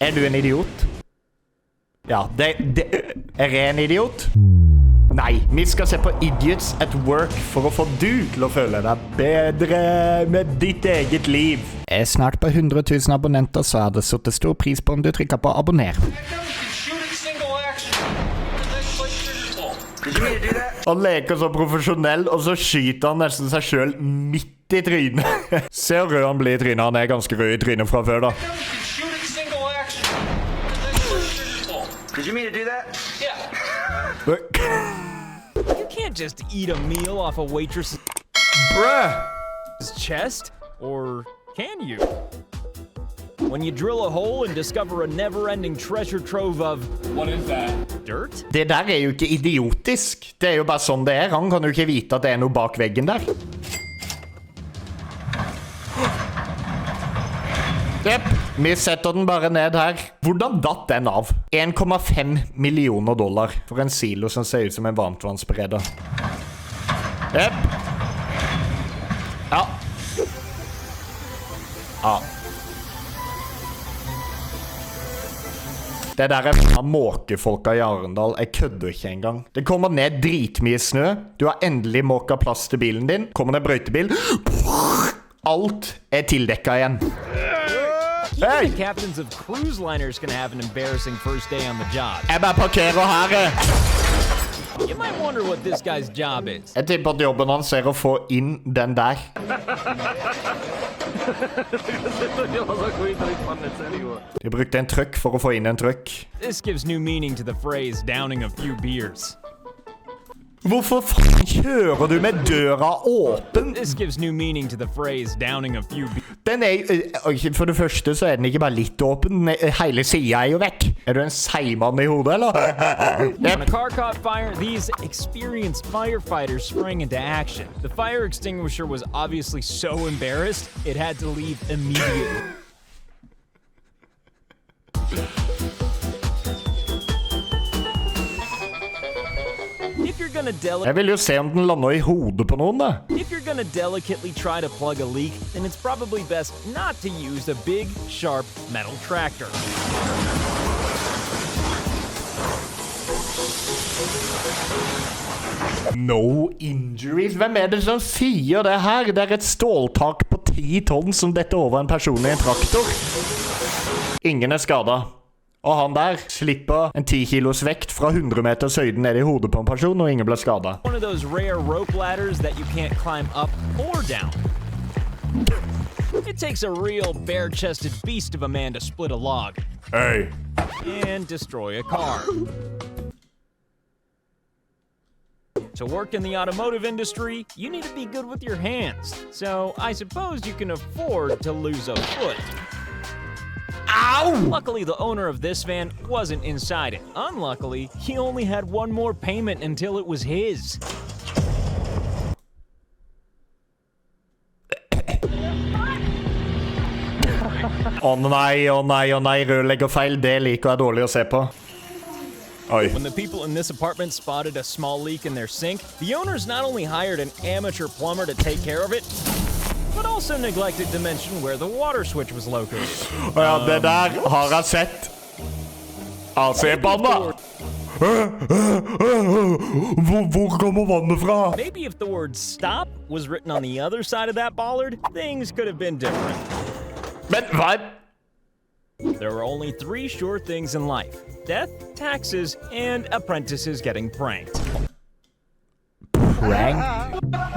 Er du en idiot? Ja, det er en idiot? Nei, vi skal se på Idiots at Work for å få du til å føle deg bedre med ditt eget liv. Jeg er snart på 100 000 abonnenter, så hadde det satt stor pris på om du trykker på abonner. Han leker så profesjonell, og så skyter han nesten seg selv midt i trynet. Se hvor rød han blir i trynet. Han er ganske rød i trynet fra før da. Did you mean to do that? Yeah. You can't just eat a meal off a waitress's chest, or can you? When you drill a hole and discover a never-ending treasure trove of... What is that? Dirt? Det der er jo ikke idiotisk. Det er jo bare sånn det er. Han kan jo ikke vite at det er noe bak veggen der. Jepp, vi setter den bare ned her. Hvordan datt den av? 1,5 millioner dollar for en silo som ser ut som en varmtvannsbereder. Jepp. Ja. Ja. Det der er måkefolka i Arendal. Jeg kødder ikke engang. Det kommer ned dritmye snø. Du har endelig måket plass til bilen din. Kommer det en brøytebil. Alt er tildekket igjen. Hey! The captains of cruise liners can have an embarrassing first day on the job. Jeg bare parkerer her. You might wonder what this guy's job is. Jeg tipper at jobben hans er å få inn den der. De brukte en trøkk for å få inn en trøkk. This gives new meaning to the phrase downing a few beers. Hvorfor faen kjører du med døra åpen? This gives new meaning to the phrase downing a few beers. Den er, for det første så er den ikke bare litt åpen, hele siden er jo vekk. Er du en seigmann i hodet, eller? When a car caught fire, these experienced firefighters sprang into action. The fire extinguisher was obviously so embarrassed, it had to leave immediately. Jeg vil jo se om den lander i hodet på noen da. If you're gonna delicately try to plug a leak, then it's probably best not to use a big, sharp metal tractor. No injuries? Hvem er det som sier det her? Det er et ståltak på 10 tonn som detter over en person i en traktor. Ingen er skadet. Og han der slipper en 10 kilos vekt fra 100 meters høyden ned i hodet på en person, og ingen ble skadet. One of those rare rope ladders that you can't climb up or down. It takes a real bare-chested beast of a man to split a log. Hey. And destroy a car. To work in the automotive industry, you need to be good with your hands. So I suppose you can afford to lose a foot. Ow! Luckily, the owner of this van wasn't inside it. Unluckily, he only had one more payment until it was his. Å nei, rørleggerfeil, det liker jeg dårlig å se på. Oi. When the people in this apartment spotted a small leak in their sink, the owners not only hired an amateur plumber to take care of it, but also neglected to mention where the water switch was located. Ja, det der har jeg sett. Se på han da. Hvor kommer vannet fra? Maybe if the word stop was written on the other side of that bollard, things could have been different. Men hva? There were only 3 sure things in life: death, taxes, and apprentices getting pranked. Prank?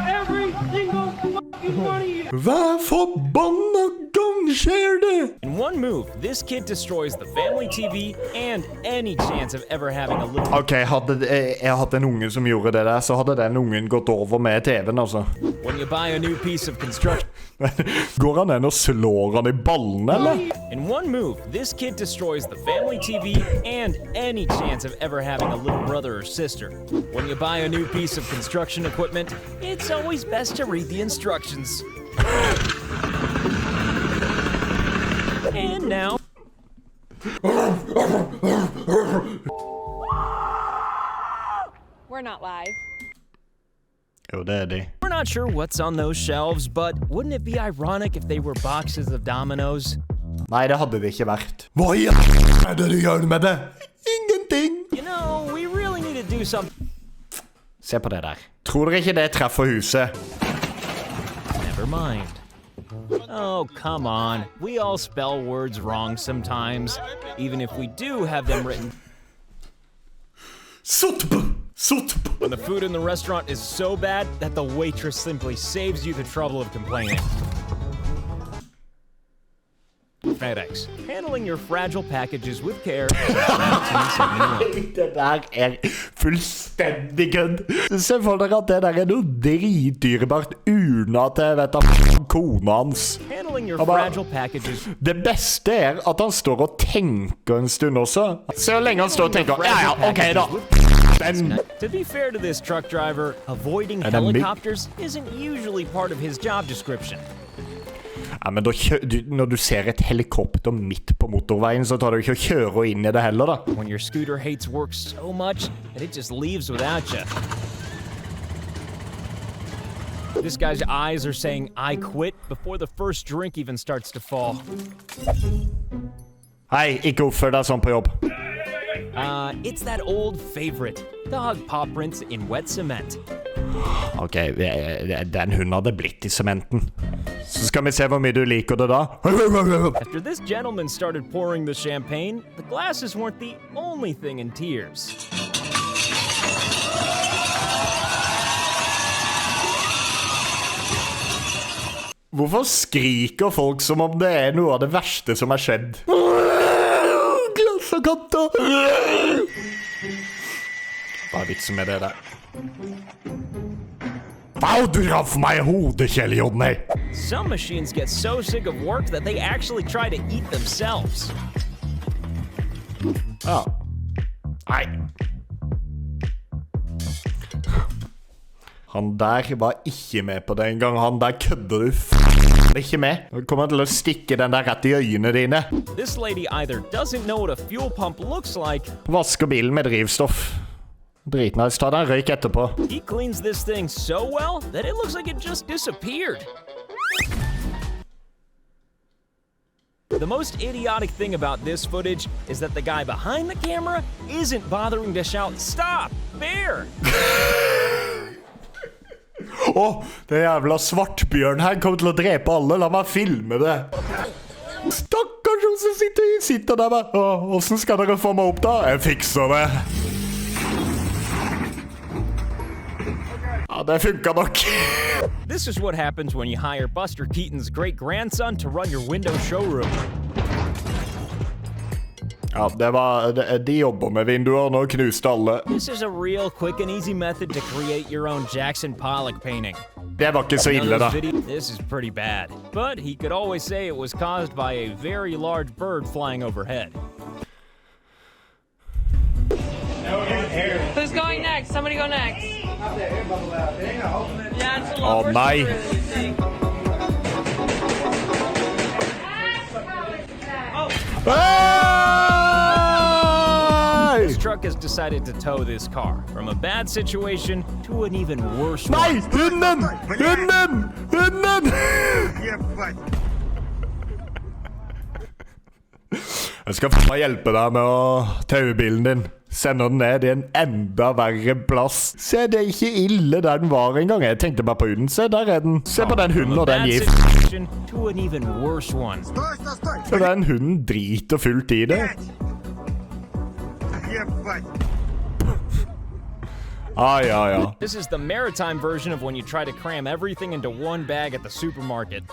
Every single fucking one of you. Hva forbanna gang skjer det? In one move, this kid destroys the family TV and any chance of ever having a little... Ok, hadde jeg hatt en unge som gjorde det der, så hadde den ungen gått over med TV-en, altså. When you buy a new piece of construction... Går han den og slår han i ballene, eller? In one move, this kid destroys the family TV and any chance of ever having a little brother or sister. When you buy a new piece of construction equipment, it's always best to read the instructions. And now... We're not live. Jo, det er de. We're not sure what's on those shelves, but wouldn't it be ironic if they were boxes of dominoes? Nei, det hadde det ikke vært. Hva er det du gjør med det? Ingenting. You know, we really need to do something. Se på det der. Tror dere ikke det treffer huset? Never mind. Oh, come on. We all spell words wrong sometimes, even if we do have them written. When the food in the restaurant is so bad that the waitress simply saves you the trouble of complaining. FedEx, handling your fragile packages with care since 1971. Det der fullstendig kødd. Se for dere at det der noe dritdyrebart urna til, vet du, kona hans. Handling your fragile packages. Det beste at han står og tenker en stund også. Så lenge han står og tenker, ja, ok da. To be fair to this truck driver, avoiding helicopters isn't usually part of his job description. Ja, men når du ser et helikopter midt på motorveien, så tar du ikke å kjøre inn I det heller da. When your scooter hates work so much that it just leaves without you. This guy's eyes are saying, I quit, before the first drink even starts to fall. Hei, ikke oppfør deg sånn på jobb. It's that old favorite. Dog paw prints in wet cement. Ok, den hunden hadde blitt I sementen. Så skal vi se hvor mye du liker det da. After this gentleman started pouring the champagne, the glasses weren't the only thing in tears. Hvorfor skriker folk som om det noe av det verste som har skjedd? Glass og katter! Hva vitsen med det der? Au, du raff meg I hodet, Kjell Jonny! Some machines get so sick of work that they actually try to eat themselves. Ja. Nei. Han der var ikke med på det en gang. Han der kødder du ikke med. Han kommer til å stikke den der rett I øynene dine. This lady either doesn't know what a fuel pump looks like. Vasker bilen med drivstoff. Dritnice, ta deg en røyk etterpå. He cleans this thing so well that it looks like it just disappeared. The most idiotic thing about this footage is that the guy behind the camera isn't bothering to shout, "Stop! Bear!" Det jævla svartbjørn her kommer til å drepe alle. La meg filme det. Stakkars hun som sitter der med. Hvordan skal dere få meg opp da? Jeg fikser det. Ja, det funker nok. This is what happens when you hire Buster Keaton's great-grandson to run your window showroom. Ja, de jobber med vinduer nå, knuste alle. This is a real quick and easy method to create your own Jackson Pollock painting. Det var ikke så ille da. This is pretty bad, but he could always say it was caused by a very large bird flying overhead. Who's going next? Somebody go next. Yeah, it's a Oh, nei. This truck has decided to tow this car from a bad situation to an even worse one. Nei, hunden! Hunden! Hunden! Jeg skal få hjelpe deg med å taue bilen din. Sender den ned I en enda verre plass. Se, det ikke ille der den var en gang. Jeg tenkte bare på hunden. Se, der den. Se på den hunden og den gift. Så den hunden driter fullt I det. Ja. This is the maritime version of when you try to cram everything into one bag at the supermarket.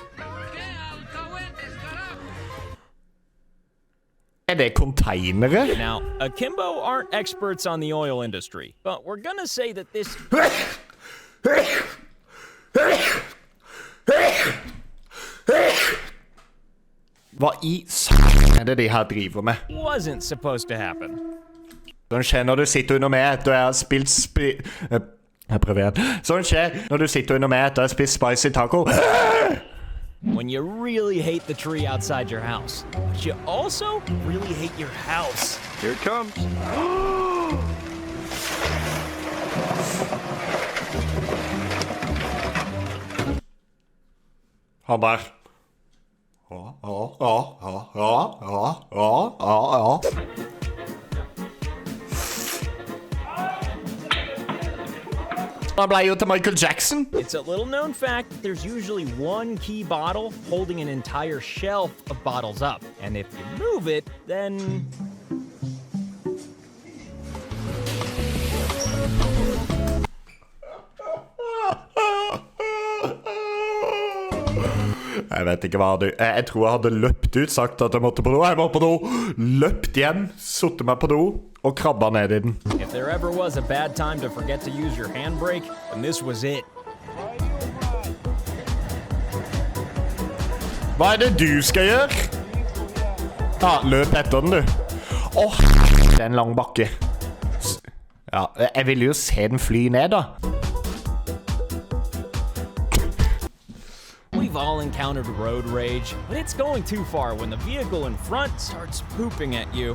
Det containere? Now, Akimbo aren't experts on the oil industry, but we're gonna say that this... Hva I det de her driver med? Wasn't supposed to happen. Sånn skjer når du sitter under meg etter jeg har spilt Jeg prøver igjen. Sånn skjer når du sitter under meg etter jeg har spist spicy taco. When you really hate the tree outside your house, but you also really hate your house. Here it comes. Han der. Han ble jo til Michael Jackson. It's a little known fact that there's usually one key bottle holding an entire shelf of bottles up. And if you move it, then... Jeg vet ikke hva jeg tror jeg hadde løpt ut, sagt at jeg måtte på do. Jeg må på do. Løpt hjem, suttet meg på do og krabba ned i den. If there ever was a bad time to forget to use your handbrake, then this was it. Hva det du skal gjøre? Ja, løp etter den, du. Åh, det en lang bakke. Ja, jeg ville jo se den fly ned, da. We've all encountered road rage, but it's going too far when the vehicle in front starts pooping at you.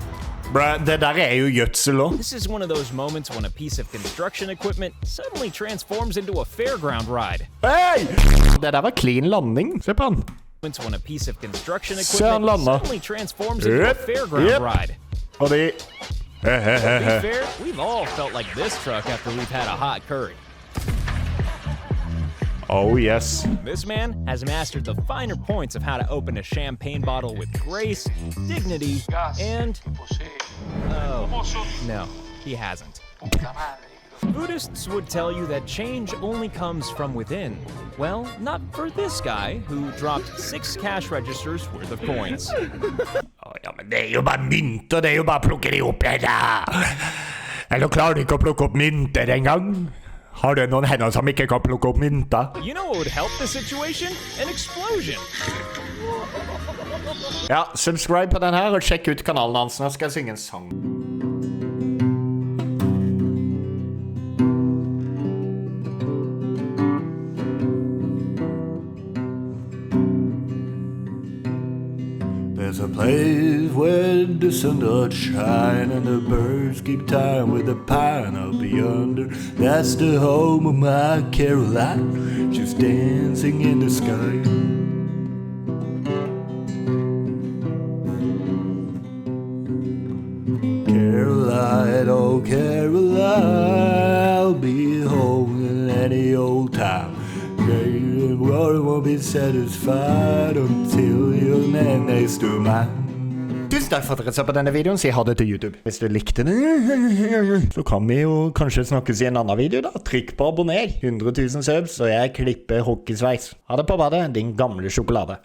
Bro, det der jo gjødsel også. This is one of those moments when a piece of construction equipment suddenly transforms into a fairground ride. Hei! Det der var clean landing. Se på han. When a piece of construction Se han equipment landa. suddenly transforms into a fairground ride. Og de... To be fair, we've all felt like this truck after we've had a hot curry. Oh, yes. This man has mastered the finer points of how to open a champagne bottle with grace, dignity, and... Oh, no, he hasn't. Buddhists would tell you that change only comes from within. Well, not for this guy, who dropped 6 cash registers worth of coins. Ja, men det jo bare mynter, det jo bare å plukke de opp her, da. Eller klarer du ikke å plukke opp mynter en gang? Har du noen hender som ikke kan plukke opp mynter? You know what would help the situation? An explosion! Ja, subscribe på den her, og sjekk ut kanalen hans. Nå skal jeg synge en sang. There's a place where the sun does shine and the birds keep time with the pine up yonder. That's the home of my Caroline. She's dancing in the sky. Caroline, oh Caroline, I'll be home in any old time. The world won't be satisfied until you're next to mine. Tusen takk for at dere så på denne videoen. Si ha det til YouTube. Hvis du likte den, så kan vi jo kanskje snakkes i en annen video da. Trykk på abonner. 100 000 subs, og jeg klipper hockeysveis. Ha det på badet, din gamle sjokolade.